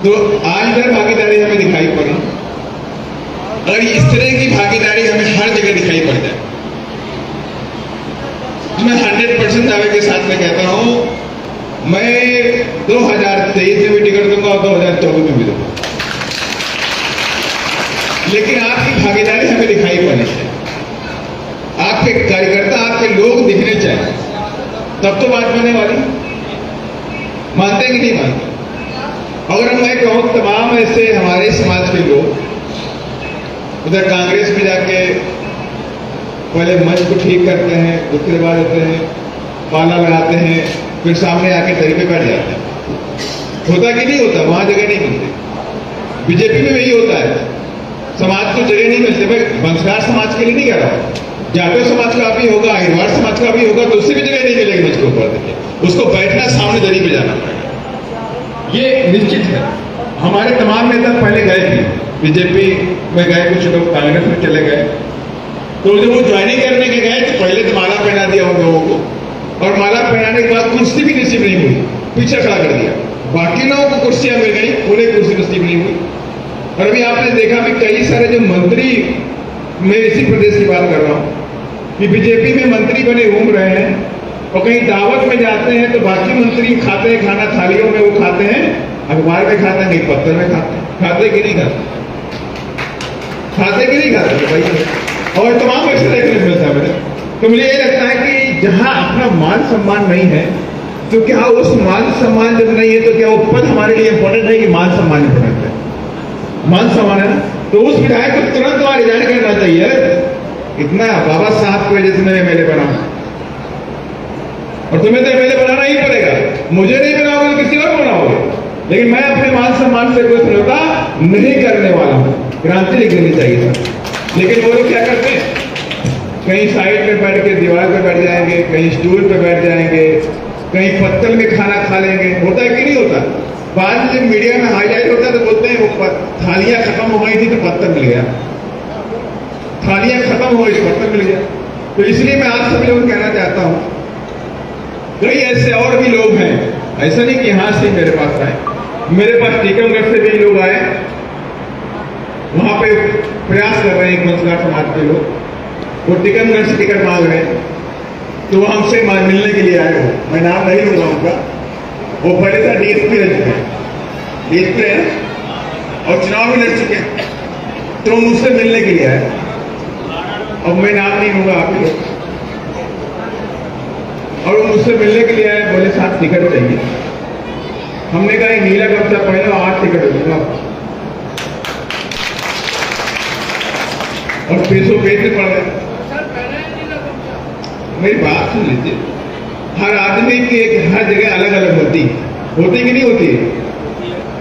तो आज इधर भागीदारी हमें दिखाई पड़ी, और इस तरह की भागीदारी हमें हर जगह दिखाई पड़ जाए। मैं 100% दावे के साथ में कहता हूं, मैं 2023 में भी टिकट दूंगा और 2024 में भी दूंगा, लेकिन आपकी भागीदारी हमें दिखाई पड़नी चाहिए। आपके कार्यकर्ता, आपके लोग दिखने चाहिए, तब तो बात बनने वाली। मानते कि नहीं मानते? अगर मैं कहूं तमाम ऐसे हमारे समाज के लोग उधर कांग्रेस में जाके पहले मंच को ठीक करते हैं, उसके बाद होते हैं, पाला लगाते हैं, फिर सामने आके दरी पे बैठ जाते हैं। होता कि नहीं होता? वहां जगह नहीं मिलती। बीजेपी में वही होता है, समाज को जगह नहीं मिलती। भाई वंशकार समाज के लिए नहीं कह रहा हूं, जाटो समाज का भी होगा, अहिरवाड़ समाज का भी होगा, तो उससे भी जगह नहीं मिलेगी मंच के ऊपर। देखिए, उसको बैठना, सामने दरी पे जाना पड़ेगा, ये निश्चित है। हमारे तमाम नेता पहले गए थे, बीजेपी में गए, कुछ लोग कांग्रेस में चले गए, तो जब वो ज्वाइनिंग करने के गए तो पहले तो माला पहना दिया उन लोगों को, और माला पहनाने के बाद कुर्सी भी नसीब नहीं हुई, पीछे खड़ा कर दिया। बाकी लोगों को कुर्सियां मिल गई, उन्हें कुर्सी नसीब नहीं हुई। और अभी आपने देखा भी कई सारे जो मंत्री, मैं इसी प्रदेश की बात कर रहा हूं, कि बीजेपी में मंत्री बने घूम रहे हैं, और कहीं दावत में जाते हैं तो बाकी मंत्री खाते हैं खाना, थालियों में वो खाते हैं, अखबार में खाते हैं, नहीं पत्थर में खाते हैं। खाते कि नहीं खाते? खाते कि नहीं खाते भाई? और तमाम ऐसे देखने को मिलता है मुझे। तो मुझे ये लगता है कि जहां अपना मान सम्मान नहीं है, तो क्या उस मान सम्मान जब नहीं है तो क्या वो पद हमारे लिए इंपॉर्टेंट है कि मान सम्मान इंपॉर्टेंट है? मान सम्मान है ना, तो उस विधायक को तुरंत वहां रिजाइन करना चाहिए। इतना बाबा साहब की वजह से मैं एमएलए बना, और तुम्हें तो एमएलए बनाना ही पड़ेगा। मुझे नहीं बनाओगे तो किसी और को बनाओगे, लेकिन मैं अपने मान सम्मान से कोई समझौता नहीं करने वाला हूं। क्रांति लिख देनी चाहिए था, लेकिन वो लोग क्या करते हैं, कहीं साइड में बैठ के दीवार पे बैठ जाएंगे, कहीं स्टूल पे बैठ जाएंगे, कहीं पत्तल में खाना खा लेंगे। होता है कि नहीं होता? बाद में जब मीडिया में हाईलाइट होता है तो बोलते हैं वो थालियां खत्म हो गई थी तो पत्तल मिल गया, थालियां खत्म हो गई तो पत्तल मिल गया। तो इसलिए मैं आप सभी लोगों को कहना चाहता हूं, कई ऐसे और भी लोग हैं, ऐसा नहीं कि यहां से मेरे पास आए, मेरे पास टीकमगढ़ से भी लोग आए, वहां पे प्रयास कर रहे हैं एक वंशकार समाज के लोग, वो टिकमगढ़ से टिकट मांग रहे हैं, तो वो हमसे मिलने के लिए आए हो। मैं नाम नहीं लूंगा उनका, वो पहले था डीएसपी रह चुके हैं, डीएसपी है और चुनाव भी लड़ चुके हैं, तो मुझसे मिलने के लिए आए। अब मैं नाम नहीं लूंगा आप लोग, और वो मुझसे मिलने के लिए आए, बोले साथ टिकट चाहिए। हमने कहा नीला कब्जा पहले 8 टिकट दूंगा, और पैसों बेचने पड़ रहे। मेरी बात सुन लीजिए, हर आदमी की एक हर जगह अलग अलग होती कि नहीं होती?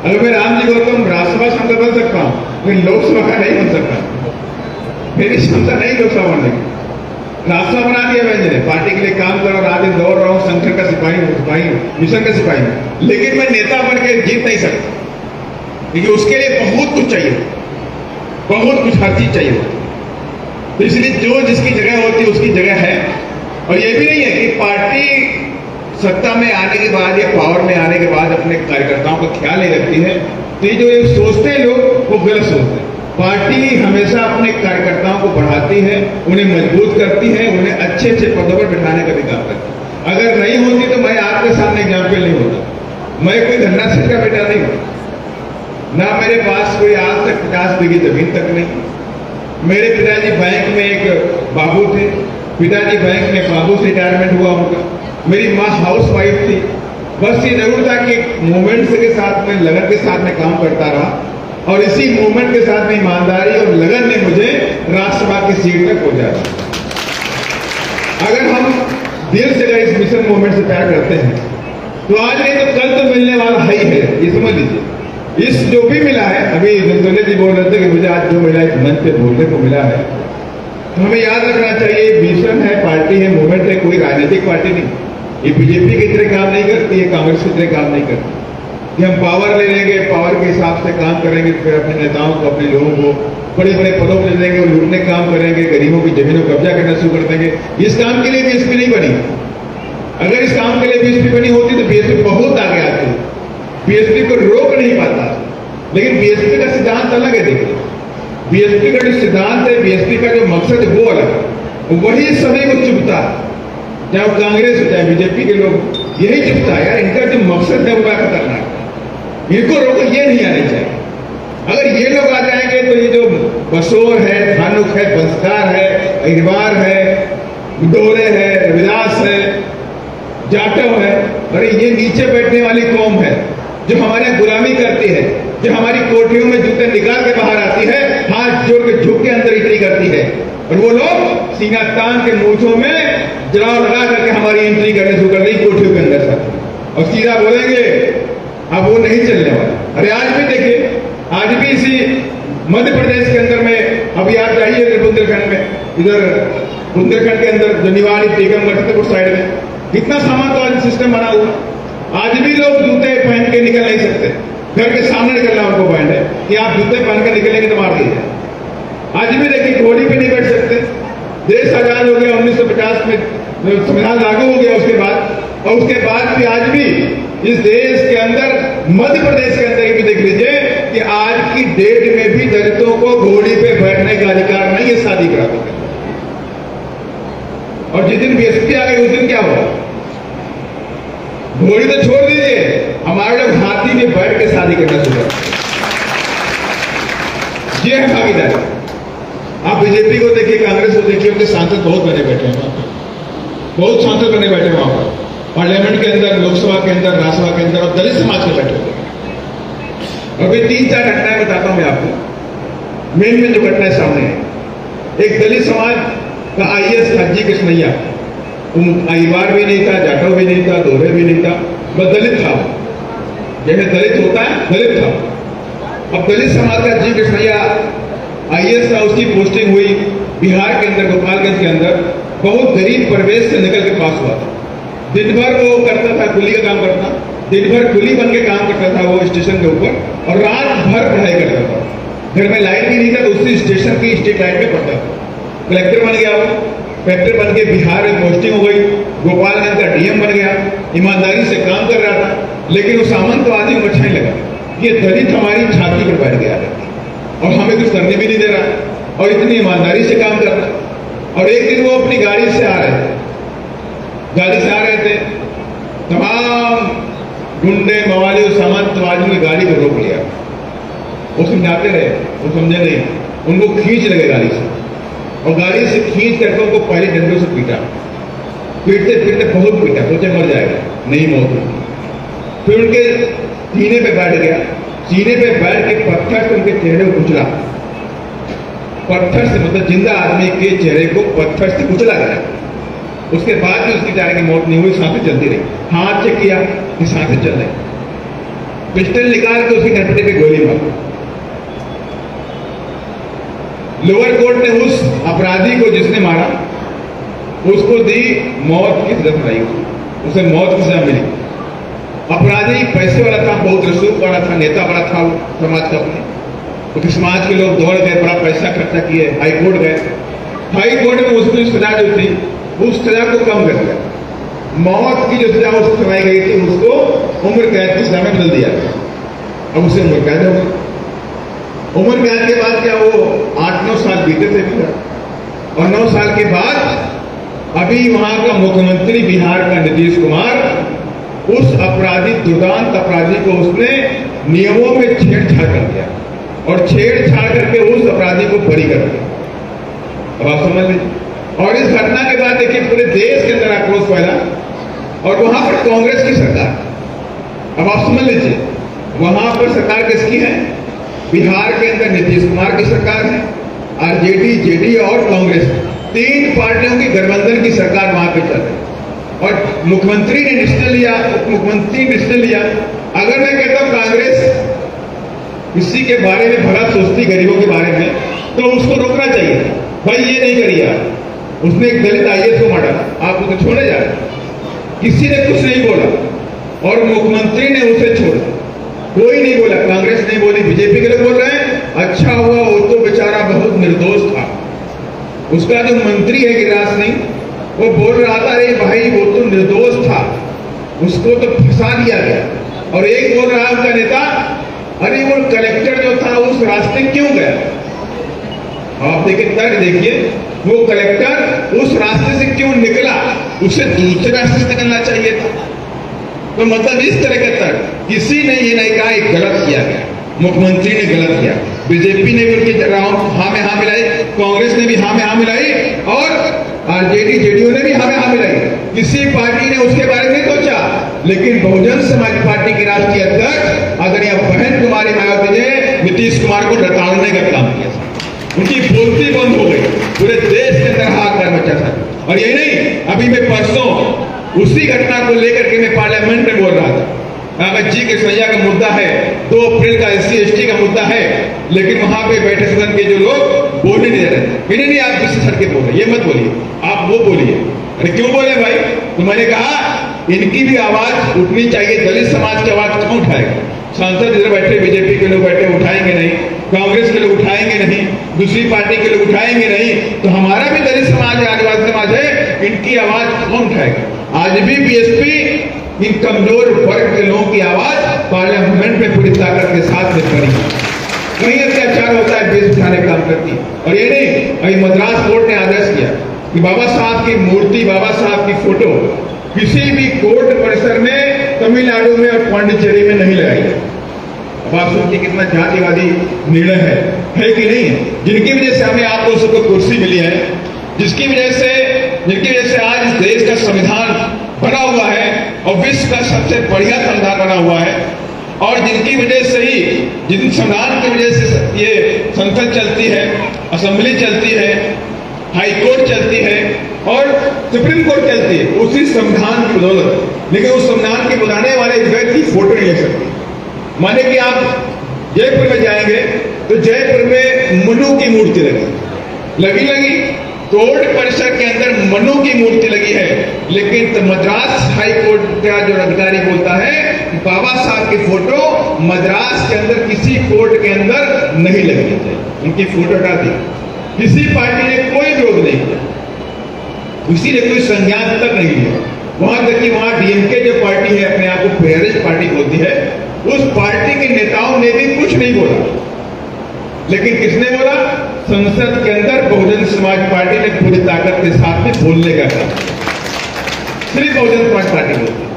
अगर मैं राम जी गौतम राज्यसभा सांसद बन सकता हूं, लेकिन लोकसभा का नहीं बन सकता। मेरी क्षमता नहीं लोकसभा बनने की। राज्यसभा बना दिया मैंने, पार्टी के लिए काम कर रहा हूं, आज दौड़ रहा हूं, संगठन का सिपाही, मिशन का सिपाही, लेकिन मैं नेता बन के जीत नहीं सकता, क्योंकि उसके लिए बहुत कुछ चाहिए, बहुत कुछ, हर चीज चाहिए। तो इसलिए जो जिसकी जगह होती है उसकी जगह है। और ये भी नहीं है कि पार्टी सत्ता में आने के बाद या पावर में आने के बाद अपने कार्यकर्ताओं का ख्याल नहीं रखती है। तो ये जो ये सोचते हैं लोग, वो गलत सोचते हैं। पार्टी हमेशा अपने कार्यकर्ताओं को बढ़ाती है, उन्हें मजबूत करती है, उन्हें अच्छे अच्छे पदों पर बिठाने का भी काम करती है। अगर नहीं होती तो मैं आपके सामने एग्जाम्पल नहीं होता। मैं कोई धन्ना सिंह का बेटा नहीं हूं, ना मेरे पास कोई आज तक 50 बीघी जमीन तक नहीं। मेरे पिताजी बैंक में एक बाबू थे, पिताजी बैंक में बाबू से रिटायरमेंट हुआ उनका। मेरी माँ हाउस वाइफ थी। बस ये जरूर था कि मूवमेंट के साथ में, लगन के साथ में काम करता रहा, और इसी मूवमेंट के साथ में ईमानदारी और लगन ने मुझे राज्यसभा की सीट तक पहुंचाया। अगर हम दिल से इस मिशन मूवमेंट से प्यार करते हैं तो आज नहीं तो कल तो मिलने वाला है ही है, ये समझ लीजिए। इस जो भी मिला है, अभी दंतोले जी बोल रहे थे कि मुझे आज जो मिला है मंच पे बोलने को मिला है, तो हमें याद रखना चाहिए मिशन है, पार्टी है, मूवमेंट है, कोई राजनीतिक पार्टी नहीं। ये बीजेपी की तरह काम नहीं करती है, कांग्रेस की तरह काम नहीं करती कि हम पावर ले लेंगे, पावर के हिसाब से काम करेंगे, फिर अपने नेताओं को, अपने लोगों को बड़े बड़े पदों पर ले लेंगे और लूटने काम करेंगे, गरीबों की जमीनों को कब्जा करना शुरू कर देंगे। इस काम के लिए बीएसपी नहीं बनी। अगर इस काम के लिए बीएसपी बनी होती तो बीएसपी बहुत आगे आती, बीएसपी को रोक नहीं पाता। लेकिन बीएसपी का सिद्धांत अलग है। देखिए, बीएसपी का जो सिद्धांत है, बीएसपी का जो मकसद है वो अलग है। वही सभी को चुभता है, चाहे वो कांग्रेस हो चाहे बीजेपी के लोग, यही चुभता है यार। इनका जो मकसद है वो बड़ा खतरनाक है, इनको रोको, ये नहीं आने चाहिए। अगर ये लोग आ जाएंगे तो ये जो बसोर है, धानुक है, बंसकार है, अहिरवार है, डोरे है, रविदास है, जाटव है, अरे ये नीचे बैठने वाली कौम है जो हमारे गुलामी करती है, जो हमारी कोठियों में जूते निकाल के बाहर आती है, हाथ जोड़ के झुक के अंदर एंट्री करती है, और वो लोग सीना तान के मूंछों में जलाव लगा करके हमारी एंट्री करने शुरू कर दी कोठियों के अंदर से, और सीधा बोलेंगे अब वो नहीं चलने वाला। अरे आज भी देखिए, आज भी इसी मध्य प्रदेश के अंदर में, अभी आप जाइए बुंदेलखंड में, इधर बुंदेलखंड के अंदर जो निवाड़ी टीकमगढ़ छतरपुर साइड में कितना सामंतवादी सिस्टम बना हुआ। आज भी लोग जूते पहन के निकल नहीं सकते, घर के सामने निकलना उनको पॉइंट है कि आप जूते पहन के निकलेंगे तो मार दिए। आज भी देखिए, घोड़ी पे नहीं बैठ सकते। देश आजाद हो गया 1950 में, संविधान लागू हो गया उसके बाद, और उसके बाद भी आज भी इस देश के अंदर, मध्य प्रदेश के अंदर भी देख लीजिए कि आज की डेट में भी दलितों को घोड़ी पे बैठने का अधिकार नहीं है शादी कराने का। और जिस दिन बीएसपी आ गई उस दिन क्या हुआ? घोड़ी तो छोड़ दीजिए, हमारे लोग हाथी में बैठ के शादी करना शुरू कर। ये है भागीदारी। आप बीजेपी को देखिए, कांग्रेस को देखिए, उनके सांसद बहुत बने बैठे हैं वहां पर, बहुत सांसद बने बैठे वहां पर, पार्लियामेंट के अंदर, लोकसभा के अंदर, राज्यसभा के अंदर, और दलित समाज के बैठे हुए। अभी 3-4 घटनाएं बताता हूं मैं आपको। मेन जो घटनाएं सामने है, एक दलित समाज का आईएएस था जी कृष्णैया, अहिरवार भी नहीं था, जाटव भी नहीं था, दोहरे भी नहीं था, बस दलित था। जैसे दलित होता है, दलित था। अब दलित समाज का जी कृष्णैया आईएएस था, उसकी पोस्टिंग हुई बिहार के अंदर, गोपालगंज के अंदर, बहुत गरीब परिवेश से निकल के पास हुआ था। दिन भर वो करता था, कुली का काम करता, दिन भर कुली बन के काम करता था वो स्टेशन के ऊपर, और रात भर पढ़ाई करता था। घर में लाइट भी नहीं था तो उसी स्टेशन की स्ट्रीट लाइट में पढ़ता था। कलेक्टर बन गया वो, कलेक्टर बन के बिहार में पोस्टिंग हो गई, गोपालगंज का डीएम बन गया, ईमानदारी से काम कर रहा था। लेकिन वो सामंतवादी को अच्छा नहीं लगा, ये दलित हमारी छाती पर बैठ गया और हमें कुछ करने भी नहीं दे रहा, और इतनी ईमानदारी से काम कर रहा। और एक दिन वो अपनी गाड़ी से आ रहे थे, तमाम गुंडे मवाली और सामंतवादियों ने गाड़ी को रोक लिया। वो समझाते रहे, वो समझे नहीं, उनको खींच लगे गाड़ी से, और गाड़ी से खींच करके उनको पहले डंडों से पीटा, पीटते पीटते बहुत पीटा, सोचे मर जाएगा, नहीं मौत हुई। फिर उनके सीने पे बैठ गया, सीने पे बैठ के पत्थर से उनके चेहरे को कुचला, पत्थर से, मतलब जिंदा आदमी के चेहरे को पत्थर से कुचला गया। उसके बाद भी उसकी जाने की मौत नहीं हुई, सांसें चलती रही। हाथ चेक किया कि सांसें चल रही, पिस्टल निकाल के उसकी कनपटी पे गोली मारी। लोअर कोर्ट ने उस अपराधी को जिसने मारा उसको दी मौत की सजा सुनाई, उसे मौत की सजा मिली। अपराधी पैसे वाला था, बहुत रसूख वाला था, नेता बड़ा था समाज का अपने, क्योंकि समाज के लोग दौड़ गए, बड़ा पैसा खर्चा किए, हाईकोर्ट गए। हाईकोर्ट में उसकी सजा जो थी उस सजा को कम कर दिया, मौत की जो सजा उसको सुनाई गई थी उसको उम्र कैद की सजा में बदल दिया। अब उसे उम्र कैद हो गई। उम्र कैद के बाद क्या वो 8-9 साल बीते थे बिहार, और 9 साल के बाद अभी वहां का मुख्यमंत्री बिहार का नीतीश कुमार उस अपराधी, दुर्दांत अपराधी को उसने नियमों में छेड़छाड़ कर दिया, और छेड़छाड़ करके उस अपराधी को बरी कर दिया। अब आप समझ लीजिए। और इस घटना के बाद देखिए पूरे देश के अंदर आक्रोश फैला, और वहां पर कांग्रेस की सरकार, अब आप समझ लीजिए, वहां पर सरकार किसकी है? बिहार के अंदर नीतीश कुमार की सरकार है, आरजेडी, जेडी और कांग्रेस, 3 पार्टियों की गठबंधन की सरकार वहां पर चल रही। और मुख्यमंत्री ने डिसीजन लिया, उप मुख्यमंत्री ने डिसीजन लिया। अगर मैं कहता हूं कांग्रेस किसी के बारे में भला सोचती, गरीबों के बारे में, तो उसको रोकना चाहिए। भाई ये नहीं करिए आप, उसने एक दलित आईएएस को मारा, आप उसे छोड़ने जा रहे, किसी ने कुछ नहीं बोला, और मुख्यमंत्री ने उसे छोड़ा, कोई नहीं बोला, कांग्रेस नहीं बोली, बीजेपी के लोग बोल रहे हैं अच्छा हुआ, वो तो बेचारा बहुत निर्दोष था। उसका जो मंत्री है गिरिराज सिंह, वो बोल रहा था अरे भाई वो तो निर्दोष था, उसको तो फंसा दिया गया। और एक बोल रहा है उसका नेता अरे वो कलेक्टर जो था उस रास्ते क्यों गया? आप देखिए, तर्क देखिए, वो कलेक्टर उस रास्ते से क्यों निकला? उसे दूसरे रास्ते से निकलना चाहिए था। तो मतलब इस तरह का तर्क, किसी ने ये नहीं कहा गलत किया गया, मुख्यमंत्री ने गलत किया, बीजेपी ने भी उनकी हाँ में हाँ मिलाई, कांग्रेस ने भी हाँ में हाँ मिलाई और आरजेडी जेडीयू ने भी हाँ में हाँ मिलाई। किसी पार्टी ने उसके बारे में सोचा, लेकिन बहुजन समाज पार्टी के राष्ट्रीय अध्यक्ष आदरणीय बहन कुमारी मायावती ने नीतीश कुमार को डटाने का काम किया। उनकी बोलती बंद हो गई, पूरे देश के अंदर हाहाकार मचा था। और यही नहीं, अभी मैं परसों उसी घटना को लेकर के मैं पार्लियामेंट में बोल रहा था। जी के सैया का मुद्दा है, 2 अप्रैल का SC ST का मुद्दा है, लेकिन वहां पे बैठे सदन के जो लोग बोलने नहीं दे रहे। इन्हें नहीं आप किसी सर के बोल रहे, ये मत बोलिए, आप वो बोलिए। अरे क्यों बोले भाई? तो मैंने कहा इनकी भी आवाज उठनी चाहिए। दलित समाज की आवाज क्यों उठाएगा? सांसद इधर बैठे, बीजेपी के लोग बैठे, उठाएंगे नहीं, कांग्रेस के लोग उठाएंगे नहीं, दूसरी पार्टी के लोग उठाएंगे नहीं, तो हमारा भी दलित समाज है, आदिवासी समाज है, इनकी आवाज कौन उठाएगा? आज भी BSP इन कमजोर वर्ग के लोगों की आवाज पार्लियामेंट में पूरी ताकत के साथ में खड़ी है। कहीं अत्याचार होता है, बेस उठाने का काम करती है। और ये नहीं, अभी मद्रास कोर्ट ने आदेश किया कि बाबा साहब की मूर्ति, बाबा साहब की फोटो किसी भी कोर्ट परिसर में तमिलनाडु में और पांडिचेरी में नहीं लगाई जाए। अब आप सोचिए कितना जातिवादी निर्णय है कि नहीं है? जिनकी वजह से हमें आप लोगों को कुर्सी मिली है, जिनकी वजह से आज इस देश का संविधान बना हुआ है और विश्व का सबसे बढ़िया संविधान बना हुआ है, और जिनकी वजह से ही, जिन संविधान की वजह से ये संसद चलती है, असेंबली चलती है, हाई कोर्ट चलती है और सुप्रीम कोर्ट चलती है, उसी संविधान की बदौलत। लेकिन उस संविधान के बनाने वाले व्यक्ति फोटो नहीं ले सकते। माने कि आप जयपुर में जाएंगे तो जयपुर में मनु की मूर्ति लगी, कोर्ट परिसर के अंदर मनु की मूर्ति लगी है, लेकिन तो मद्रास हाई कोर्ट का जो अधिकारी बोलता है कि बाबा साहब की फोटो मद्रास के अंदर किसी कोर्ट के अंदर नहीं लगनी चाहिए, उनकी फोटो हटा दी। किसी पार्टी ने कोई विरोध नहीं किया, किसी ने कोई संज्ञान तक नहीं लिया। वहां तक कि वहां DMK जो पार्टी है, अपने आप को फेडरलिस्ट पार्टी बोलती है, उस पार्टी के नेताओं ने भी कुछ नहीं बोला। लेकिन किसने बोला? संसद के अंदर बहुजन समाज पार्टी ने पूरी ताकत के साथ में बोलने का काम, सिर्फ बहुजन समाज पार्टी बोलती।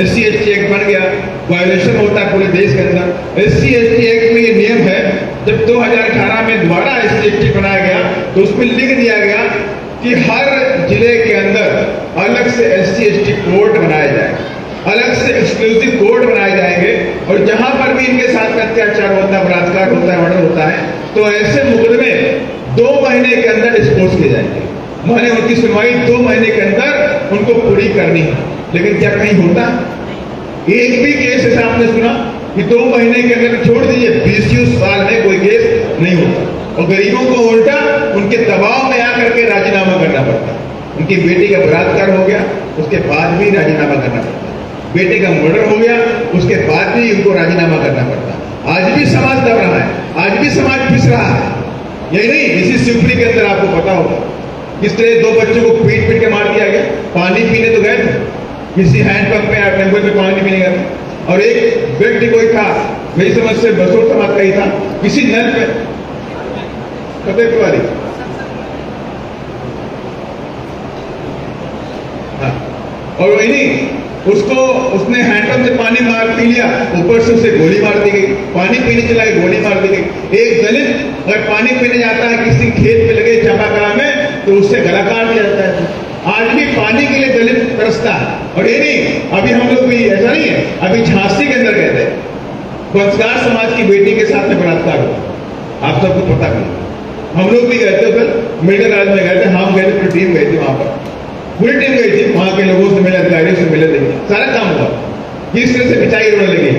SC ST एक्ट बन गया, वायोलेशन होता है पूरे देश के अंदर। SC ST एक्ट में ये नियम है, जब 2018 में दोबारा SC ST बनाया गया तो उसमें लिख दिया गया कि हर जिले के अंदर अलग से SC ST कोर्ट बनाया जाए, अलग से एक्सक्लूसिव कोर्ट बनाए जाएंगे, और जहां पर भी इनके साथ में अत्याचार होता है, बलात्कार होता है, मर्डर होता है, तो ऐसे मुकदमे 2 महीने के अंदर डिस्पोज किए जाएंगे। माने उनकी सुनवाई 2 महीने के अंदर उनको पूरी करनी है। लेकिन क्या कहीं होता? एक भी केस ऐसा आपने सुना कि 2 महीने के अंदर? छोड़ दीजिए, 20 साल में कोई केस नहीं होता, और गरीबों को उल्टा उनके दबाव में आकर के राजीनामा करना पड़ता। उनकी बेटी का बलात्कार हो गया, उसके बाद भी राजीनामा करना पड़ता। बेटे का मर्डर हो गया, उसके बाद भी उनको राजीनामा करना पड़ता। आज भी समाज दब रहा है, आज भी समाज पिस रहा है। यही नहीं, इसी शिवपुरी के अंदर आपको पता होगा किस तरह 2 बच्चों को पीट के मार दिया गया। पानी पीने तो गए थे, किसी हैंडपंप में या टेम्पल में पानी पीने गए थे, और एक व्यक्ति कोई था, मेरी समझ से बसोर समाज का ही था, किसी नल पे फतेहपुर वाली, और वही नहीं, उसने हैंडपंप से पानी मार पी लिया, ऊपर से उसे गोली मार दी गई। पानी पीने चला गया, गोली मार दी गई। एक दलित अगर पानी पीने जाता है किसी खेत में लगे चापाकला में, तो उससे गला काट दिया जाता है। आज भी पानी के लिए दलित तरसता है। और ये नहीं, अभी हम लोग भी ऐसा नहीं है, अभी झांसी के अंदर गए थे, वंशकार समाज की बेटी के साथ में बलात्कार हुआ, आप सबको पता नहीं। हम लोग भी गए थे उधर, मेडिकल कॉलेज में गए थे, हम गए थे, पूरी टीम गई थी वहां पर, पूरी टीम गई थी, वहां के लोगों से मिले, अधिकारियों से मिले थे, सारा काम हुआ। किस तरह से पिटाई होने लगी,